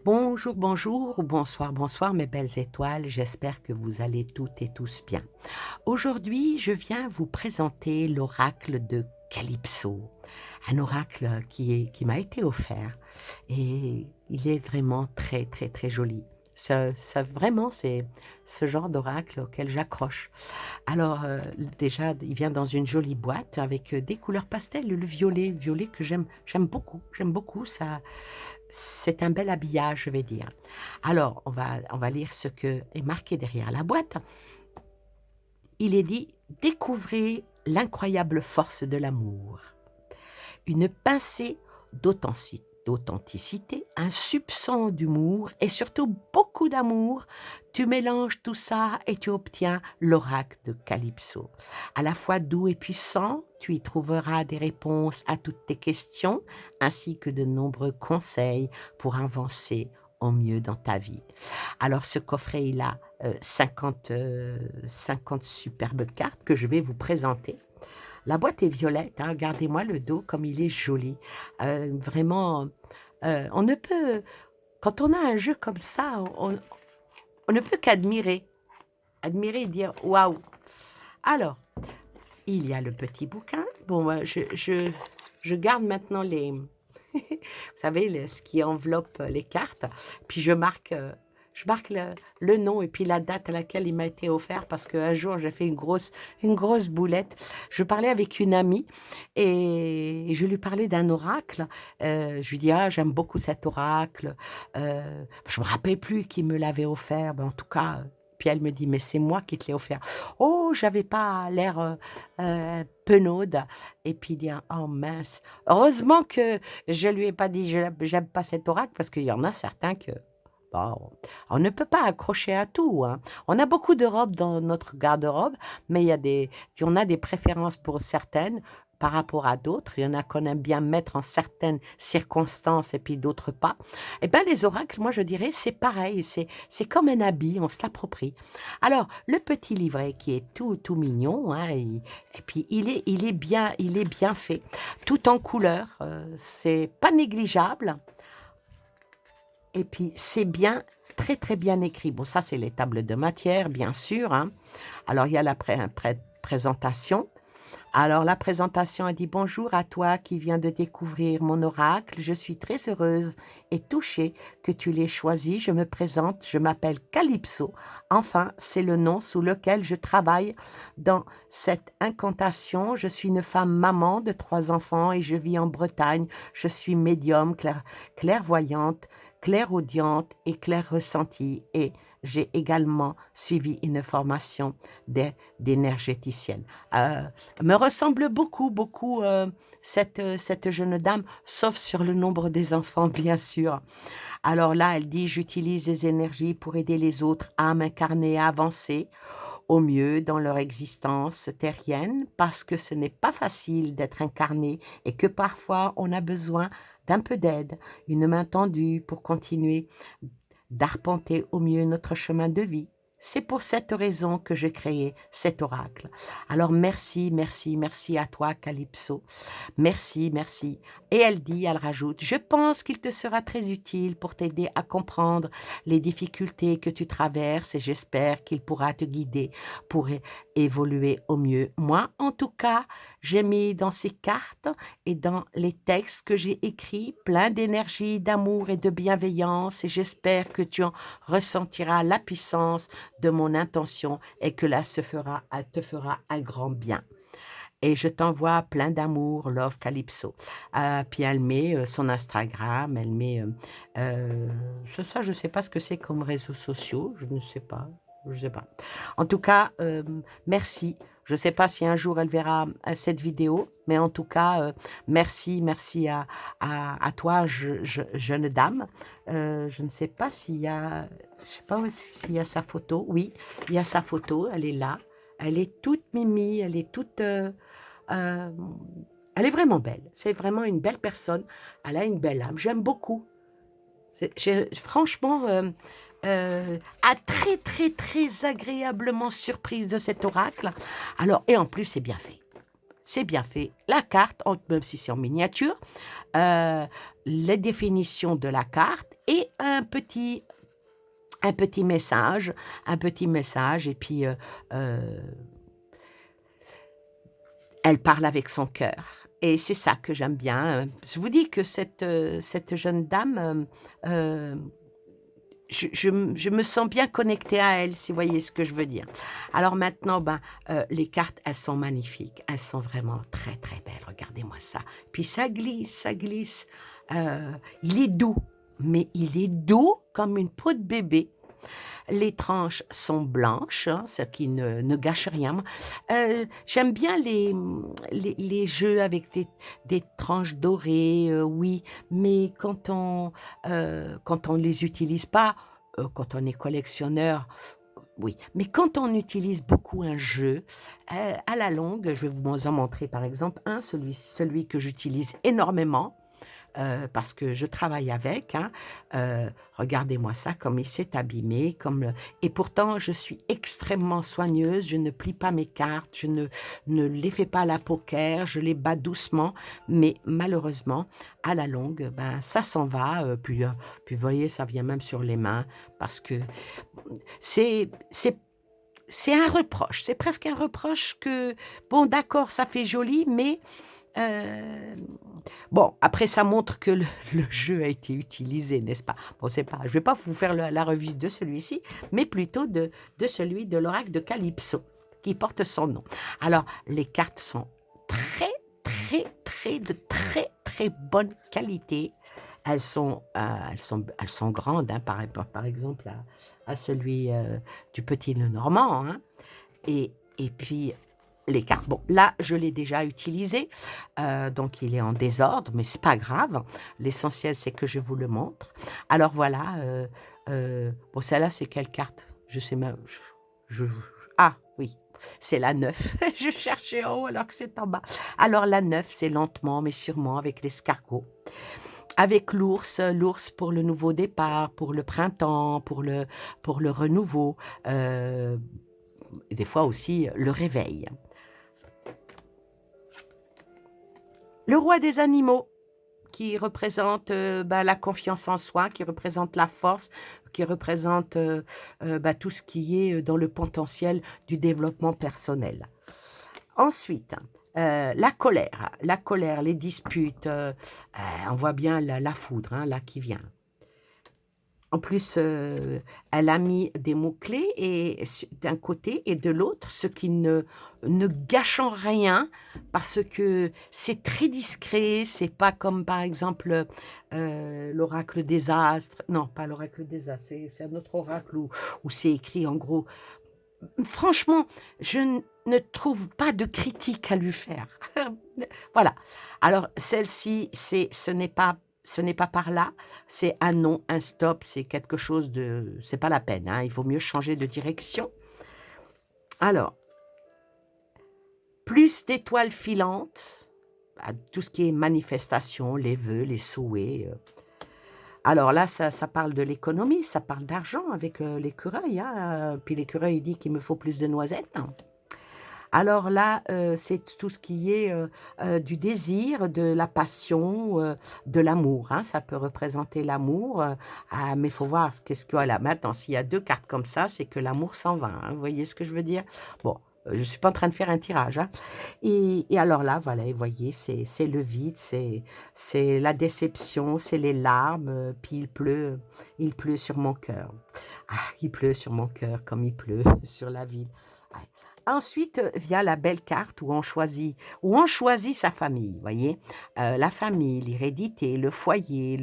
Bonjour, bonjour, ou bonsoir, bonsoir mes belles étoiles, j'espère que vous allez toutes et tous bien. Aujourd'hui, je viens vous présenter l'oracle de Calypso, un oracle qui m'a été offert et il est vraiment très, très, très joli. Vraiment, c'est ce genre d'oracle auquel j'accroche. Alors, déjà, il vient dans une jolie boîte avec des couleurs pastel, le violet que j'aime beaucoup, ça, c'est un bel habillage, je vais dire. Alors, on va lire ce que est marqué derrière la boîte. Il est dit: découvrez l'incroyable force de l'amour. Une pincée d'authenticité, un soupçon d'humour et surtout beaucoup d'amour. Tu mélanges tout ça et tu obtiens l'oracle de Calypso. À la fois doux et puissant, tu y trouveras des réponses à toutes tes questions ainsi que de nombreux conseils pour avancer au mieux dans ta vie. Alors ce coffret, il a 50 superbes cartes que je vais vous présenter. La boîte est violette, hein, regardez-moi le dos comme il est joli. Vraiment, on ne peut quand on a un jeu comme ça, on ne peut qu'admirer. Admirer et dire: «Waouh!» Alors, il y a le petit bouquin. Bon, je garde maintenant les vous savez, ce qui enveloppe les cartes, puis je marque le nom et puis la date à laquelle il m'a été offert parce qu'un jour, j'ai fait une grosse boulette. Je parlais avec une amie et je lui parlais d'un oracle. Je lui dis: «Ah, j'aime beaucoup cet oracle». Je me rappelle plus qui me l'avait offert, mais en tout cas, puis elle me dit: «Mais c'est moi qui te l'ai offert». Oh, j'avais pas l'air, penaude et puis dire: «Oh mince». Heureusement que je lui ai pas dit: J'aime pas cet oracle» parce qu'il y en a certains que, bon, on ne peut pas accrocher à tout, hein. On a beaucoup de robes dans notre garde-robe, mais il y a des on a des préférences pour certaines par rapport à d'autres. Il y en a qu'on aime bien mettre en certaines circonstances et puis d'autres pas. Et ben, les oracles, moi, je dirais, c'est pareil, c'est comme un habit, on se l'approprie. Alors, le petit livret qui est tout mignon, hein, et puis il est bien fait, tout en couleur, c'est pas négligeable et puis c'est bien, très, très bien écrit. Bon, ça, c'est les tables de matière, bien sûr, hein. Alors, il y a la présentation. Alors la présentation a dit: «Bonjour à toi qui viens de découvrir mon oracle. Je suis très heureuse et touchée que tu l'aies choisi. Je me présente, je m'appelle Calypso. Enfin, c'est le nom sous lequel je travaille dans cette incantation. Je suis une femme maman de 3 enfants et je vis en Bretagne. Je suis médium, clairvoyante, clairaudiente et clairressentie et j'ai également suivi une formation d'énergéticienne». Heu, Me ressemble beaucoup, cette jeune dame, sauf sur le nombre des enfants, bien sûr. Alors là, elle dit: «J'utilise les énergies pour aider les autres âmes incarnées à avancer au mieux dans leur existence terrienne, parce que ce n'est pas facile d'être incarné et que parfois on a besoin d'un peu d'aide, une main tendue pour continuer d'arpenter au mieux notre chemin de vie. C'est pour cette raison que j'ai créé cet oracle. Alors merci, merci, merci à toi, Calypso. Merci, merci. Et elle rajoute: «Je pense qu'il te sera très utile pour t'aider à comprendre les difficultés que tu traverses et j'espère qu'il pourra te guider pour évoluer au mieux. Moi, en tout cas, j'ai mis dans ces cartes et dans les textes que j'ai écrits plein d'énergie, d'amour et de bienveillance et j'espère que tu en ressentiras la puissance de mon intention et que là te fera un grand bien. Et je t'envoie plein d'amour, love Calypso». Puis elle met, son Instagram, elle met, ça je sais pas ce que c'est comme réseaux sociaux, je sais pas. En tout cas, merci. Je sais pas si un jour elle verra, cette vidéo, mais en tout cas, merci à toi jeune dame. Je ne sais pas s'il y a je sais pas s'il y a sa photo. Oui, il y a sa photo, elle est là. Elle est toute mimi, elle est toute, Hem, elle est vraiment belle. C'est vraiment une belle personne. Elle a une belle âme. J'aime beaucoup. C'est franchement, très, très, très agréablement surprise de cet oracle. Alors et en plus, c'est bien fait. C'est bien fait. La carte, même si c'est en miniature, heu, les définitions de la carte et un petit message, et puis elle parle avec son cœur. Et c'est ça que j'aime bien. Je vous dis que cette jeune dame, je me sens bien connectée à elle, si vous voyez ce que je veux dire. Alors maintenant, ben, les cartes, elles sont magnifiques. Elles sont vraiment très, très belles. Regardez-moi ça. Puis ça glisse, ça glisse. Il est doux, mais il est doux comme une peau de bébé. Les tranches sont blanches, hein, ce qui ne gâche rien. J'aime bien les jeux avec des tranches dorées, oui, mais quand on les utilise pas, quand on est collectionneur, oui, mais quand on utilise beaucoup un jeu, à la longue, je vais vous en montrer par exemple un, celui que j'utilise énormément, parce que je travaille avec, hein. Regardez-moi ça, comme il s'est abîmé, et pourtant je suis extrêmement soigneuse, je ne plie pas mes cartes, je ne les fais pas à la poker, je les bats doucement, mais malheureusement, à la longue, ben, ça s'en va, puis vous voyez, ça vient même sur les mains, parce que c'est... c'est c'est un reproche, c'est presque un reproche que, bon, d'accord, ça fait joli, mais euh, bon, après, ça montre que le jeu a été utilisé, n'est-ce pas? Bon, c'est pas, je vais pas vous faire la revue de celui-ci, mais plutôt de celui de l'oracle de Calypso, qui porte son nom. Alors, les cartes sont de très, très bonne qualité. Elles sont grandes, hein, par exemple, à celui du petit Lenormand, hein. Et puis, les cartes. Bon, là, je l'ai déjà utilisé, donc il est en désordre, mais c'est pas grave. L'essentiel, c'est que je vous le montre. Alors voilà, bon, celle-là, c'est quelle carte? Je sais même. Ah, oui, c'est la 9. Je cherchais en haut alors que c'est en bas. Alors la 9, c'est lentement, mais sûrement avec l'escargot. Avec l'ours pour le nouveau départ, pour le printemps, pour le renouveau, et des fois aussi le réveil. Le roi des animaux, qui représente ben, la confiance en soi, qui représente la force, qui représente ben, tout ce qui est dans le potentiel du développement personnel. Ensuite, la colère, les disputes, on voit bien la foudre, hein, là, qui vient. En plus, elle a mis des mots-clés d'un côté et de l'autre, ce qui ne gâche en rien, parce que c'est très discret, c'est pas comme par exemple l'oracle des astres. Non, pas l'oracle des astres, c'est un autre oracle où c'est écrit en gros. Franchement, ne trouve pas de critique à lui faire. Voilà. Alors, celle-ci, ce n'est pas par là, c'est un non, un stop, c'est quelque chose de... C'est pas la peine, hein, il vaut mieux changer de direction. Alors, plus d'étoiles filantes, tout ce qui est manifestation, les vœux, les souhaits. Alors là, ça parle de l'économie, ça parle d'argent avec l'écureuil. Hein, puis l'écureuil dit qu'il me faut plus de noisettes. Alors là, c'est tout ce qui est du désir, de la passion, de l'amour. Hein. Ça peut représenter l'amour, mais il faut voir qu'est-ce qu'il y a là. Maintenant, s'il y a deux cartes comme ça, c'est que l'amour s'en va. Hein. Vous voyez ce que je veux dire? Bon, je ne suis pas en train de faire un tirage. Hein. Et alors là, voilà, vous voyez, c'est le vide, c'est la déception, c'est les larmes, puis il pleut sur mon cœur. Ah, il pleut sur mon cœur comme il pleut sur la ville. Ouais. Ensuite vient la belle carte où on choisit sa famille, voyez, la famille, l'hérédité, le foyer,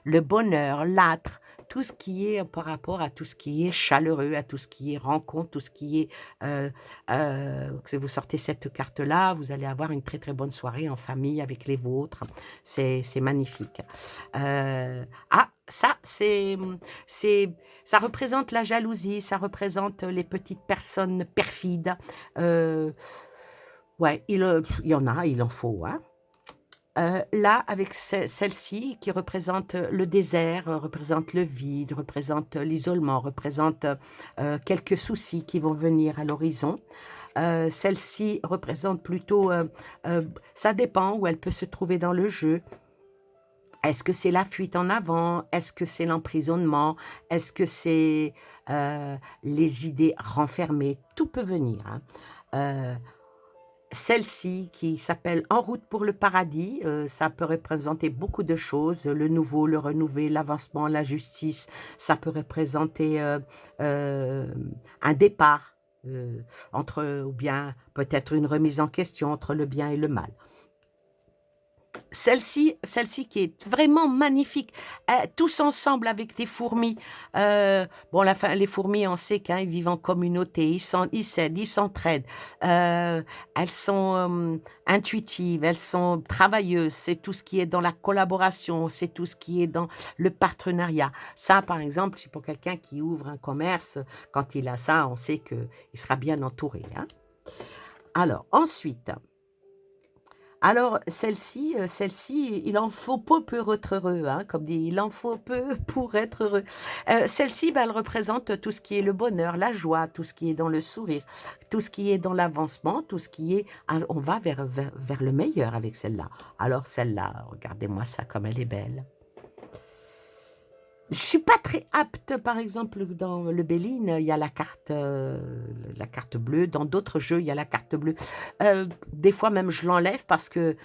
le bonheur, l'âtre, tout ce qui est par rapport à tout ce qui est chaleureux, à tout ce qui est rencontre, tout ce qui est, que vous sortez cette carte-là, vous allez avoir une très très bonne soirée en famille avec les vôtres, c'est magnifique. Ça, ça représente la jalousie, ça représente les petites personnes perfides. Euh, ouais, il y en a, il en faut. Hein. Là, avec celle-ci qui représente le désert, représente le vide, représente l'isolement, représente quelques soucis qui vont venir à l'horizon. Celle-ci représente plutôt, ça dépend où elle peut se trouver dans le jeu. Est-ce que c'est la fuite en avant? Est-ce que c'est l'emprisonnement? Est-ce que c'est, les idées renfermées? Tout peut venir, hein. Heu, Celle-ci qui s'appelle En route pour le paradis, ça peut représenter beaucoup de choses, le nouveau, le renouvelé, l'avancement, la justice. Ça peut représenter, un départ, entre ou bien peut-être une remise en question entre le bien et le mal. Celle-ci qui est vraiment magnifique, tous ensemble avec des fourmis. Bon, les fourmis, on sait qu'ils vivent en communauté, ils s'aident, ils s'entraident. Elles sont intuitives, elles sont travailleuses. C'est tout ce qui est dans la collaboration, c'est tout ce qui est dans le partenariat. Ça, par exemple, c'est pour quelqu'un qui ouvre un commerce. Quand il a ça, on sait qu'il sera bien entouré, hein. Alors, ensuite. Alors celle-ci, il en faut peu pour être heureux, hein, comme dit: «Il en faut peu pour être heureux». Celle-ci, bah, elle représente tout ce qui est le bonheur, la joie, tout ce qui est dans le sourire, tout ce qui est dans l'avancement, tout ce qui est on va vers le meilleur avec celle-là. Alors celle-là, regardez-moi ça comme elle est belle. Je suis pas très apte, par exemple, dans le Béline, il y a la carte bleue. Dans d'autres jeux, il y a la carte bleue. Des fois même, je l'enlève parce que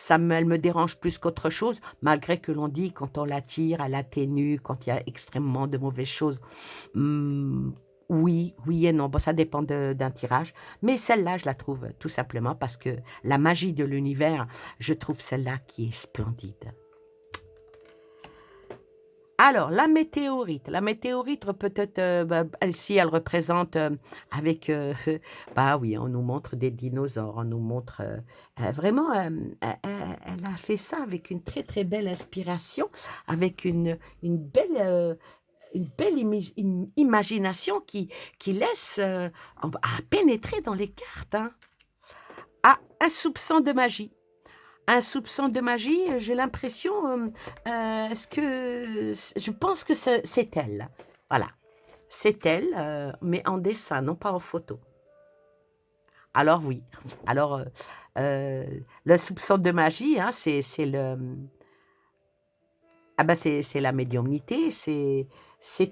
elle me dérange plus qu'autre chose, malgré que l'on dit quand on la tire, elle atténue, quand il y a extrêmement de mauvaises choses. Mmh, oui, oui et non. Bon, ça dépend d'un tirage. Mais celle-là, je la trouve tout simplement parce que la magie de l'univers, je trouve celle-là qui est splendide. Alors, la météorite peut-être, bah, elle-ci, elle représente, avec, bah, oui, on nous montre des dinosaures, on nous montre, vraiment, elle a fait ça avec une très, très belle inspiration, avec une belle imagination qui laisse, à pénétrer dans les cartes, hein. Ah, un soupçon de magie. Un soupçon de magie, j'ai l'impression, est-ce que je pense que c'est elle. Voilà, c'est elle, mais en dessin, non pas en photo. Alors oui, alors, le soupçon de magie, hein, c'est le, ah bah, c'est la médiumnité, c'est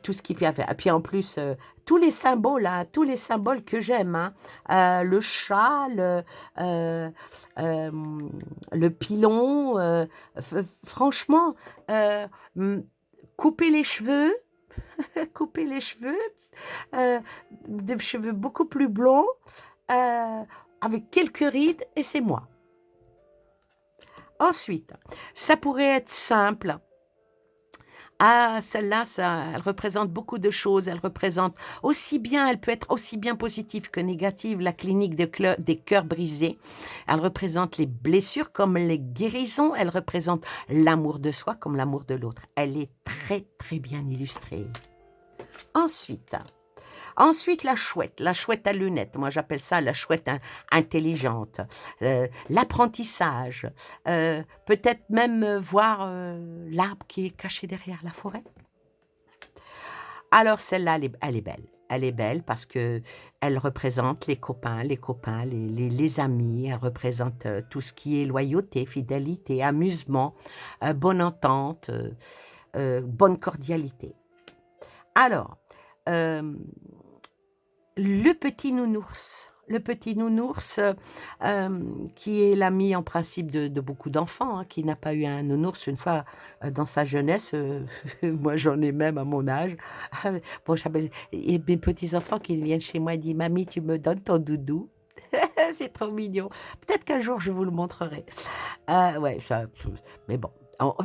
tout ce qui peut faire et puis en plus, tous les symboles, hein, tous les symboles que j'aime, hein, le chat, heu, hem, le pilon, franchement, heu, mmh, couper les cheveux, couper les cheveux, heu, des cheveux beaucoup plus blonds, avec quelques rides et c'est moi. Ensuite, ça pourrait être simple. Ah, celle-là, ça elle représente beaucoup de choses. Elle peut être aussi bien positive que négative, la clinique des cœurs brisés. Elle représente les blessures comme les guérisons. Elle représente l'amour de soi comme l'amour de l'autre. Elle est très, très bien illustrée. Ensuite la chouette à lunettes, moi j'appelle ça la chouette intelligente, l'apprentissage, peut-être même, voir, l'arbre qui est caché derrière la forêt. Alors celle-là, elle est belle. Elle est belle parce que elle représente les copains, les amis, elle représente, tout ce qui est loyauté, fidélité, amusement, bonne entente, bonne cordialité. Alors, hem le petit nounours, qui est l'ami en principe de beaucoup d'enfants, hein, qui n'a pas eu un nounours une fois, dans sa jeunesse, moi j'en ai même à mon âge. Bon j'appelle et mes petits enfants qui viennent chez moi, ils disent: «Mamie, tu me donnes ton doudou?» C'est trop mignon. Peut-être qu'un jour je vous le montrerai. Ouais, ça mais bon,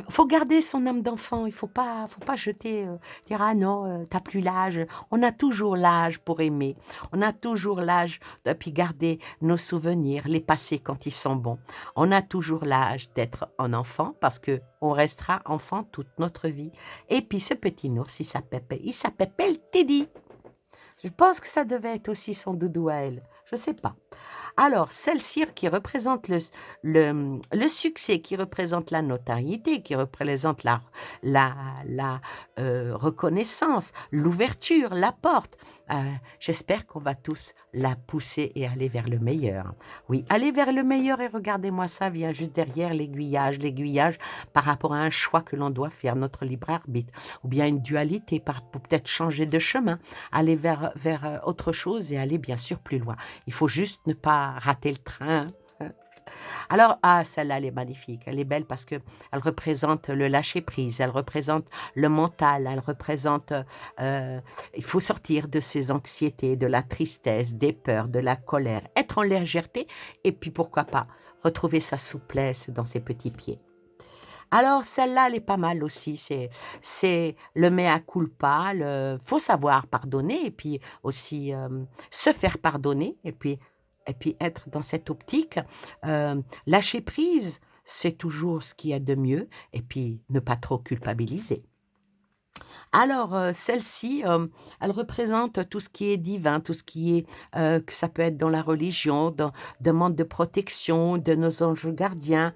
faut garder son âme d'enfant, il faut pas jeter, dire: «Ah non, tu plus l'âge». On a toujours l'âge pour aimer. On a toujours l'âge de puis garder nos souvenirs, les passés quand ils sont bons. On a toujours l'âge d'être un enfant parce que on restera enfant toute notre vie et puis ce petit ours, il s'appelle Teddy. Je pense que ça devait être aussi son doudou à elle. Je sais pas. Alors, celle-ci qui représente le succès, qui représente la notoriété, qui représente la reconnaissance, l'ouverture, la porte. Heu, J'espère qu'on va tous la pousser et aller vers le meilleur. Oui, aller vers le meilleur et regardez-moi ça, vient juste derrière l'aiguillage par rapport à un choix que l'on doit faire, notre libre arbitre ou bien une dualité pour peut-être changer de chemin, aller vers autre chose et aller bien sûr plus loin. Il faut juste ne pas rater le train. Alors, ah, celle-là, elle est magnifique. Elle est belle parce que elle représente le lâcher-prise, elle représente le mental, elle représente, il faut sortir de ses anxiétés, de la tristesse, des peurs, de la colère, être en légèreté et puis pourquoi pas retrouver sa souplesse dans ses petits pieds. Alors celle-là, elle est pas mal aussi, c'est le mea culpa, le faut savoir pardonner et puis aussi, se faire pardonner et puis être dans cette optique, lâcher prise, c'est toujours ce qu'il y a de mieux et puis ne pas trop culpabiliser. Alors, celle-ci, elle représente tout ce qui est divin, tout ce qui est, que ça peut être dans la religion, dans demande de protection de nos anges gardiens,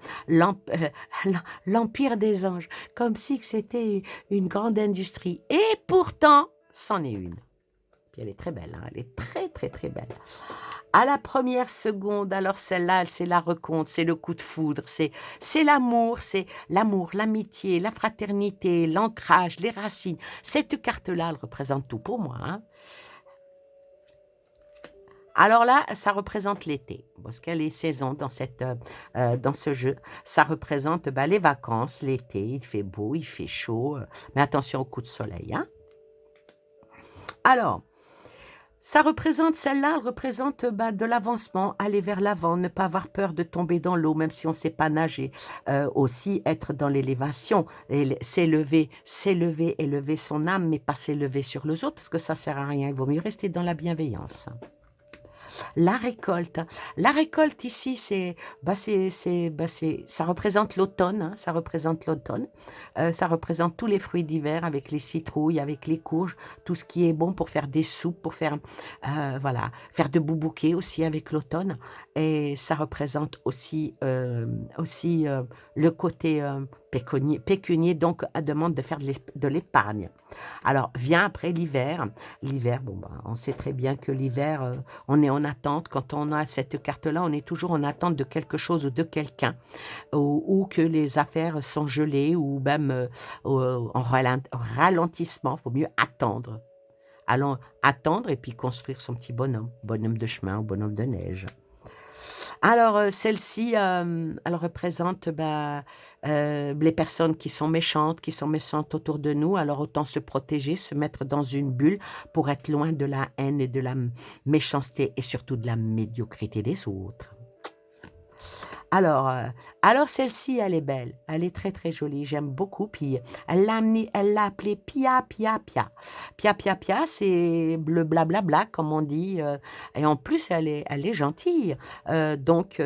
l'empire des anges, comme si que c'était une grande industrie et pourtant, c'en est une. Puis elle est très belle, hein, elle est très, très, très belle. À la première seconde, alors celle-là, c'est la rencontre, c'est le coup de foudre, c'est l'amour, l'amitié, la fraternité, l'ancrage, les racines. Cette carte-là, elle représente tout pour moi, hein. Alors là, ça représente l'été, parce qu'il y a les saisons dans ce jeu. Ça représente, bah, les vacances, l'été, il fait beau, il fait chaud, mais attention au coup de soleil, hein. Alors ça représente celle-là, elle représente, bah, de l'avancement, aller vers l'avant, ne pas avoir peur de tomber dans l'eau, même si on ne sait pas nager. Aussi être dans l'élévation, s'élever, élever son âme, mais pas s'élever sur les autres, parce que ça sert à rien. Il vaut mieux rester dans la bienveillance. La récolte. La récolte ici, ça représente l'automne, hein, ça représente l'automne. Ça représente tous les fruits d'hiver avec les citrouilles, avec les courges, tout ce qui est bon pour faire des soupes, pour faire, voilà, faire de boubouquets aussi avec l'automne. Et ça représente aussi le côté pécunier, donc à demande de faire de l'épargne. Alors, vient après l'hiver. L'hiver, bon, ben, on sait très bien que l'hiver, on est en attente. Quand on a cette carte-là, on est toujours en attente de quelque chose ou de quelqu'un, ou que les affaires sont gelées, ou même en ralentissement. Il vaut mieux attendre. Allons attendre et puis construire son petit bonhomme de chemin ou bonhomme de neige. Alors, celle-ci, elle représente, bah, les personnes qui sont méchantes autour de nous. Alors autant se protéger, se mettre dans une bulle pour être loin de la haine et de la méchanceté et surtout de la médiocrité des autres. Alors, celle-ci, elle est belle, elle est très, très jolie, j'aime beaucoup, puis elle l'a appelée Pia Pia Pia. Pia Pia Pia, c'est le blablabla comme on dit, et en plus elle est gentille, donc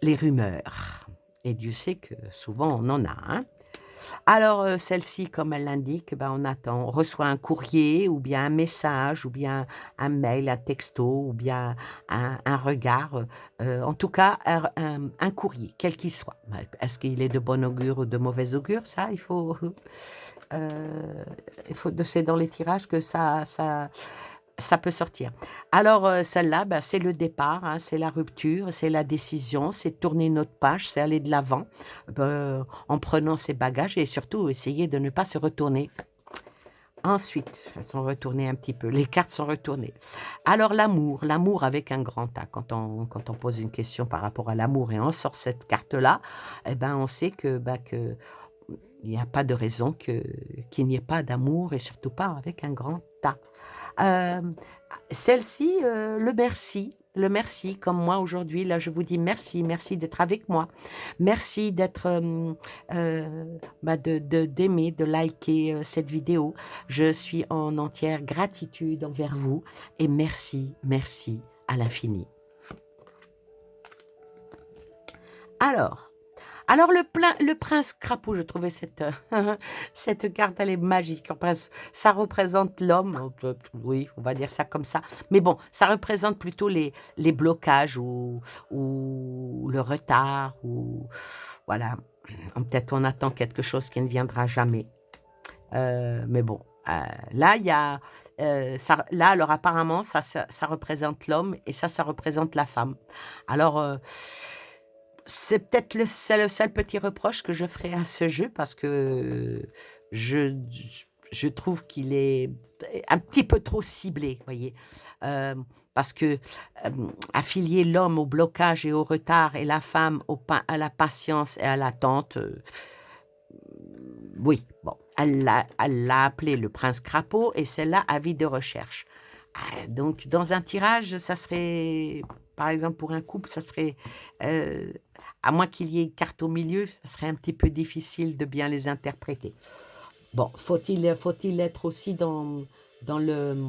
les rumeurs et Dieu sait que souvent on en a, hein. Alors, celle-ci, comme elle l'indique, ben, on attend. On reçoit un courrier ou bien un message ou bien un mail, un texto ou bien un regard, en tout cas un courrier, quel qu'il soit. Est-ce qu'il est de bon augure ou de mauvais augure? Ça, heu, c'est dans les tirages que ça peut sortir. Alors, celle-là, bah, c'est le départ, hein, c'est la rupture, c'est la décision, c'est tourner notre page, c'est aller de l'avant, en prenant ses bagages et surtout essayer de ne pas se retourner. Ensuite, elles sont retournées un petit peu, les cartes sont retournées. Alors l'amour avec un grand A, quand on pose une question par rapport à l'amour et on sort cette carte-là, eh ben, on sait que, bah, que il n'y a pas de raison qu'il n'y ait pas d'amour et surtout pas avec un grand A. Hem, Celle-ci, le merci comme moi aujourd'hui, là, je vous dis merci, merci d'être avec moi. Merci d'être, bah, d'aimer, de liker, cette vidéo. Je suis en entière gratitude envers vous et merci, merci à l'infini. Alors Alors le prince crapaud, je trouvais cette, cette carte, elle est magique. Enfin, ça représente l'homme, oui, on va dire ça comme ça. Mais bon, ça représente plutôt les blocages ou le retard, ou voilà, peut-être on attend quelque chose qui ne viendra jamais. Mais bon, là, il y a, là, alors apparemment, ça représente l'homme et ça représente la femme. Alors, c'est peut-être c'est le seul petit reproche que je ferai à ce jeu parce que je, je trouve qu'il est un petit peu trop ciblé, voyez. Euh, Parce que affilier l'homme au blocage et au retard et la femme à la patience et à l'attente, oui, bon, elle l'a appelé le prince crapaud et celle-là avis de recherche. Donc, dans un tirage, ça serait, par exemple, pour un couple, ça serait, euh, à moins qu'il y ait carte au milieu, ça serait un petit peu difficile de bien les interpréter. Bon, faut-il être aussi dans le,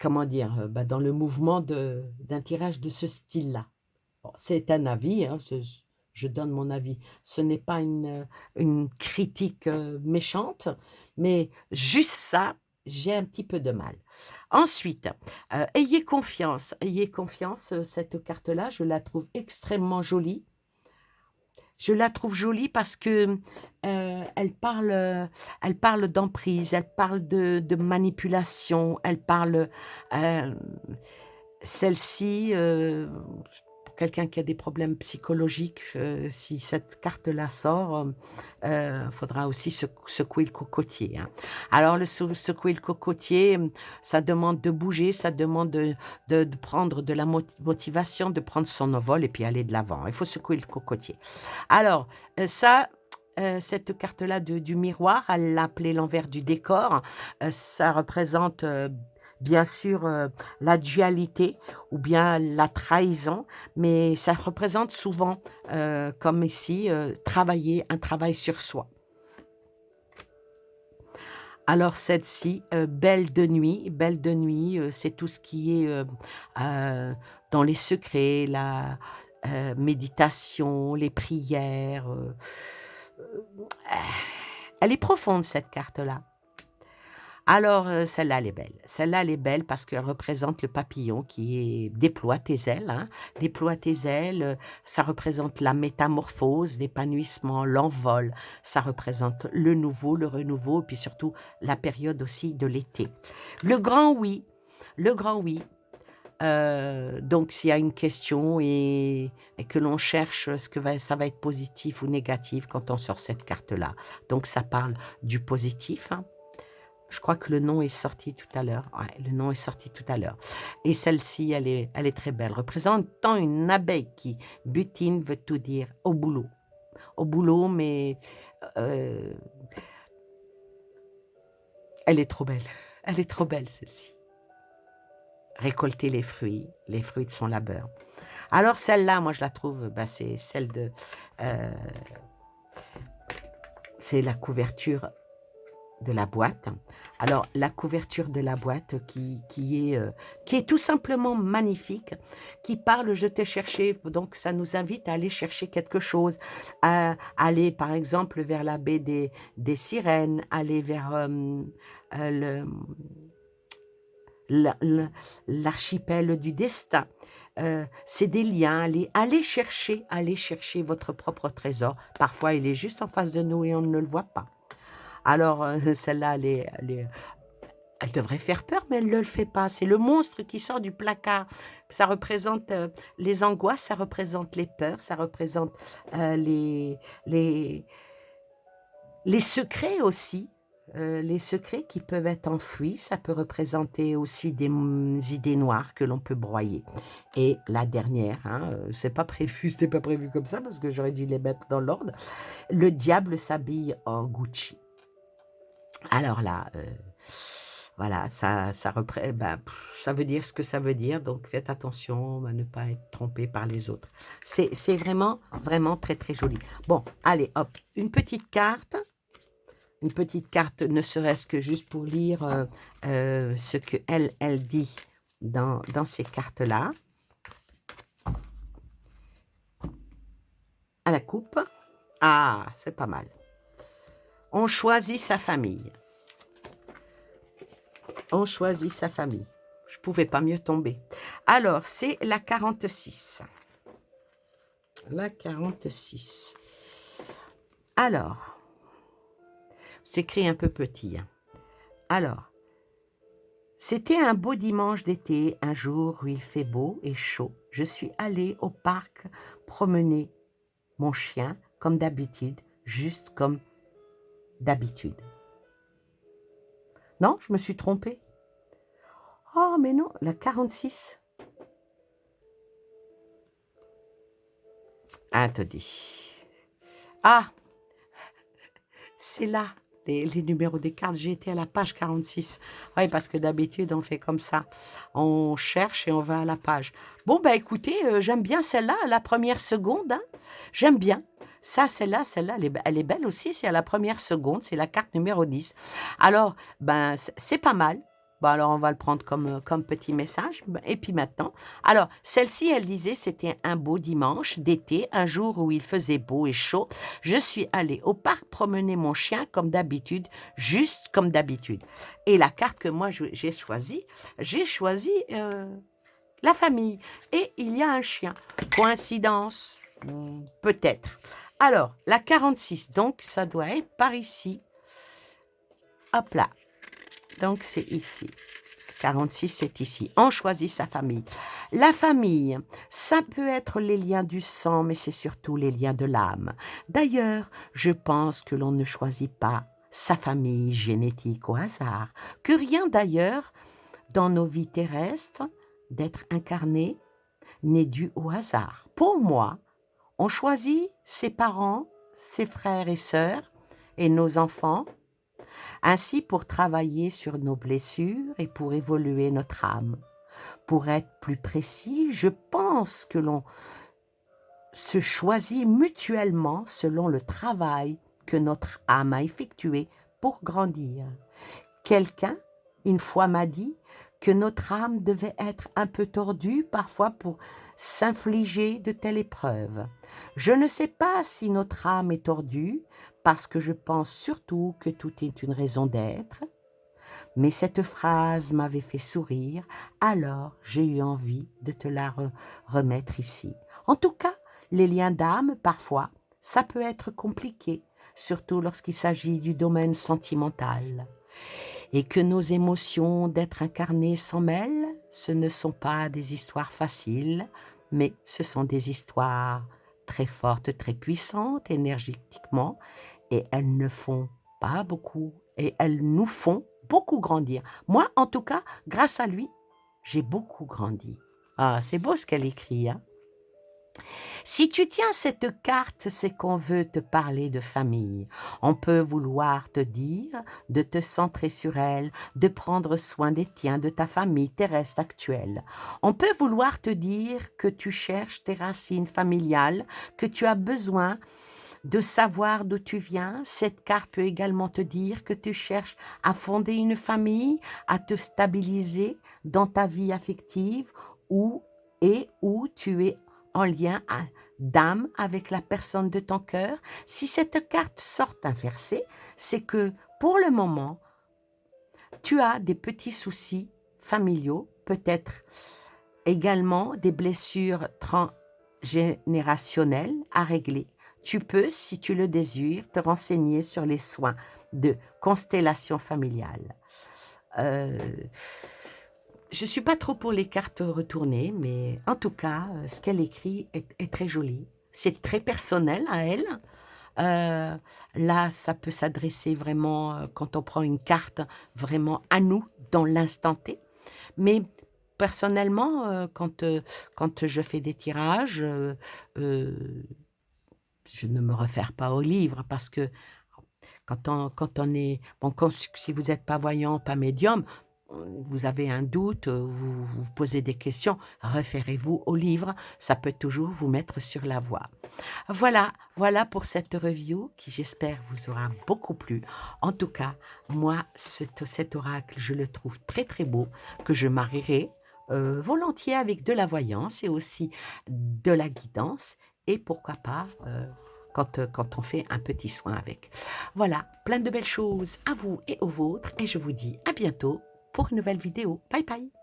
comment dire, dans le mouvement d'un tirage de ce style-là. Bon, c'est un avis, hein, je donne mon avis. Ce n'est pas une critique méchante, mais juste ça, j'ai un petit peu de mal. Ensuite, ayez confiance, cette carte-là, je la trouve extrêmement jolie. Je la trouve jolie parce que elle parle d'emprise, elle parle de manipulation, elle parle, euh, celle-ci, pour quelqu'un qui a des problèmes psychologiques, si cette carte-là sort, faudra aussi secouer le cocotier, hein. Alors le secouer le cocotier, ça demande de bouger, ça demande de prendre de la motivation, de prendre son envol et puis aller de l'avant. Il faut secouer le cocotier. Alors, cette carte-là du miroir, elle l'a appelée l'envers du décor. Ça représente bien sûr la dualité ou bien la trahison, mais ça représente souvent, comme ici, travailler, un travail sur soi. Alors celle-ci, belle de nuit, c'est tout ce qui est dans les secrets, la méditation, les prières. Elle est profonde cette carte-là. Alors, celle-là, elle est belle. Celle-là, elle est belle parce qu'elle représente le papillon qui est déploie tes ailes, hein, déploie tes ailes. Ça représente la métamorphose, l'épanouissement, l'envol. Ça représente le nouveau, le renouveau, et puis surtout la période aussi de l'été. Le grand oui, le grand oui. Donc, s'il y a une question et que l'on cherche ça va être positif ou négatif quand on sort cette carte-là. Donc, ça parle du positif, hein. Je crois que le nom est sorti tout à l'heure. Ouais, le nom est sorti tout à l'heure. Et celle-ci, elle est très belle. Représentant une abeille qui butine veut tout dire au boulot. Au boulot, mais euh, elle est trop belle. Elle est trop belle, celle-ci. Récolter les fruits de son labeur. Alors celle-là, moi je la trouve, c'est celle de, euh, c'est la couverture de la boîte. Alors, la couverture de la boîte qui est tout simplement magnifique, qui parle «Je t'ai cherché», donc ça nous invite à aller chercher quelque chose, à aller par exemple vers la baie des Sirènes, aller vers le, la- la- l'archipel du destin. C'est des liens, aller chercher votre propre trésor. Parfois, il est juste en face de nous et on ne le voit pas. Alors, celle-là, elle devrait faire peur, mais elle ne le fait pas. C'est le monstre qui sort du placard. Ça représente les angoisses, ça représente les peurs, ça représente euh, les, les, les secrets aussi. Les secrets qui peuvent être enfouis, ça peut représenter aussi des idées noires que l'on peut broyer. Et la dernière, hein, c'est pas prévu, c'était pas prévu comme ça parce que j'aurais dû les mettre dans l'ordre. Le diable s'habille en Gucci. Alors là, voilà, ça veut dire ce que ça veut dire, donc faites attention à ne pas être trompé par les autres. C'est vraiment, vraiment très, très joli. Bon, allez, hop, une petite carte, ne serait-ce que juste pour lire ce qu'elle elle dit dans ces cartes-là. à la coupe. Ah, c'est pas mal. On choisit sa famille. On choisit sa famille. Je ne pouvais pas mieux tomber. Alors, c'est la 46. La 46. Alors, c'est écrit un peu petit. Hein. Alors, c'était un beau dimanche d'été, un jour où il fait beau et chaud. Je suis allée au parc promener mon chien, comme d'habitude, juste comme d'habitude. Non, je me suis trompée. Oh, mais non, la 46. Attendez. Ah, c'est là, les numéros des cartes. J'ai été à la page 46. Oui, parce que d'habitude, on fait comme ça. On cherche et on va à la page. Bon, bah écoutez, j'aime bien celle-là, la première seconde. Hein. J'aime bien. Ça, celle-là, elle est belle aussi. C'est à la première seconde. C'est la carte numéro 10. Alors, ben, c'est pas mal. Bon, alors, on va le prendre comme petit message. Et puis maintenant, alors, celle-ci, elle disait, c'était un beau dimanche d'été, un jour où il faisait beau et chaud. Je suis allée au parc promener mon chien comme d'habitude, juste comme d'habitude. Et la carte que moi j'ai choisie la famille. Et il y a un chien. Coïncidence? Peut-être. Alors, la 46, donc ça doit être par ici. Hop là. Donc c'est ici. 46, c'est ici. On choisit sa famille. La famille, ça peut être les liens du sang, mais c'est surtout les liens de l'âme. D'ailleurs, je pense que l'on ne choisit pas sa famille génétique au hasard, que rien d'ailleurs dans nos vies terrestres d'être incarné n'est dû au hasard. Pour moi, on choisit ses parents, ses frères et sœurs et nos enfants, ainsi pour travailler sur nos blessures et pour évoluer notre âme. Pour être plus précis, je pense que l'on se choisit mutuellement selon le travail que notre âme a effectué pour grandir. Quelqu'un, une fois, m'a dit que notre âme devait être un peu tordue parfois pour s'infliger de telles épreuves. Je ne sais pas si notre âme est tordue, parce que je pense surtout que tout est une raison d'être, mais cette phrase m'avait fait sourire, alors j'ai eu envie de te la remettre ici. En tout cas, les liens d'âme, parfois, ça peut être compliqué, surtout lorsqu'il s'agit du domaine sentimental. Et que nos émotions d'être incarnées s'en mêlent, ce ne sont pas des histoires faciles, mais ce sont des histoires très fortes, très puissantes énergétiquement, et elles ne font pas beaucoup, et elles nous font beaucoup grandir. Moi, en tout cas, grâce à lui, j'ai beaucoup grandi. Ah, c'est beau ce qu'elle écrit, hein? Si tu tiens cette carte, c'est qu'on veut te parler de famille. On peut vouloir te dire de te centrer sur elle, de prendre soin des tiens, de ta famille terrestre actuelle. On peut vouloir te dire que tu cherches tes racines familiales, que tu as besoin de savoir d'où tu viens. Cette carte peut également te dire que tu cherches à fonder une famille, à te stabiliser dans ta vie affective où tu es en lien d'âme avec la personne de ton cœur. Si cette carte sort inversée, c'est que pour le moment, tu as des petits soucis familiaux, peut-être également des blessures transgénérationnelles à régler. Tu peux, si tu le désires, te renseigner sur les soins de constellation familiale. Je ne suis pas trop pour les cartes retournées, mais en tout cas, ce qu'elle écrit est très joli. C'est très personnel à elle. Là, ça peut s'adresser vraiment, quand on prend une carte, vraiment à nous, dans l'instant T. Mais personnellement, quand je fais des tirages, je ne me réfère pas au livre parce que quand on est... Bon, si vous n'êtes pas voyant, pas médium, vous avez un doute, vous vous posez des questions, référez-vous au livre, ça peut toujours vous mettre sur la voie. Voilà pour cette review qui, j'espère, vous aura beaucoup plu. En tout cas, moi, cet oracle, je le trouve très très beau, que je marierai volontiers avec de la voyance et aussi de la guidance. et pourquoi pas quand on fait un petit soin avec. Voilà, plein de belles choses à vous et aux vôtres et je vous dis à bientôt pour une nouvelle vidéo. Bye bye.